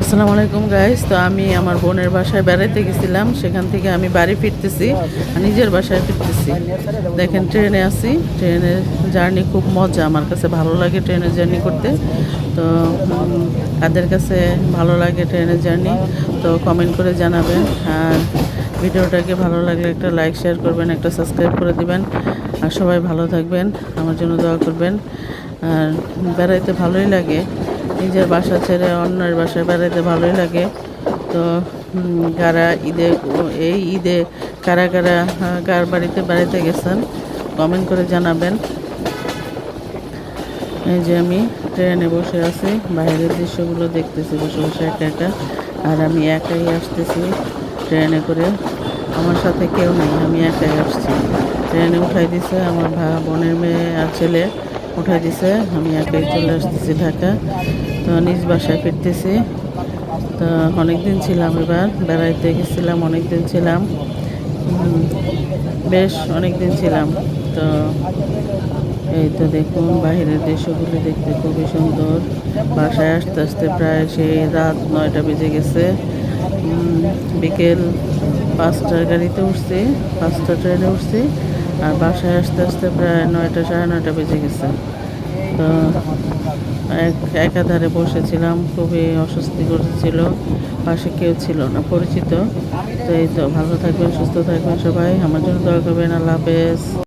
আসসালামু আলাইকুম গাইস। তো আমি আমার বোনের বাসায় বেড়াইতে গেছিলাম, সেখান থেকে আমি বাড়ি ফিরতেছি, নিজের বাসায় ফিরতেছি। দেখেন ট্রেনে আছি, ট্রেনের জার্নি খুব মজা, আমার কাছে ভালো লাগে ট্রেনের জার্নি করতে। তো কাদের কাছে ভালো লাগে ট্রেনের জার্নি তো কমেন্ট করে জানাবেন। আর ভিডিওটাকে ভালো লাগলে একটা লাইক শেয়ার করবেন, একটা সাবস্ক্রাইব করে দিবেন। আর সবাই ভালো থাকবেন, আমার জন্য দোয়া করবেন। আর বেড়াইতে ভালোই লাগে, নিজের বাসা ছেড়ে অন্যের বাসায় বেড়াইতে ভালোই লাগে। তো কারা এই ঈদে কারা কারা কার বাড়িতে বেড়াইতে গেছেন কমেন্ট করে জানাবেন। এই যে আমি ট্রেনে বসে আছি, বাইরের দৃশ্যগুলো দেখতেছি বসে বসে একা একা। আর আমি একাই আসতেছি ট্রেনে করে, আমার সাথে কেউ নেই, আমি একাই আসছি। ট্রেনে উঠাই দিছে আমার বোনের মেয়ে আর ছেলে, উঠাই দিছে, আমি একাই চলে আসতেছি ঢাকা। তো নিজ বাসায় ফিরতেছি। তো অনেক দিন ছিলাম, এবার বেড়াইতে গেছিলাম, অনেক দিন ছিলাম, বেশ অনেক দিন ছিলাম। তো এই তো দেখুন বাইরের দৃশ্যগুলো দেখতে খুবই সুন্দর। বাসায় আসতে আসতে প্রায় সেই রাত 9টা বেজে গেছে। বিকেল 5টার গাড়িতে উঠছি, 5টা ট্রেনে উঠছি, আর বাসায় আসতে আসতে প্রায় 9টা সাড়ে 9টা বেজে গেছে। তো একাধারে বসেছিলাম, খুবই অস্বস্তি করছিল, পাশে কেউ ছিল না পরিচিত। তো এই তো, ভালো থাকবেন, সুস্থ থাকবেন সবাই, আমার জন্য দোয়া করবেন। আল্লাহ হাফেজ।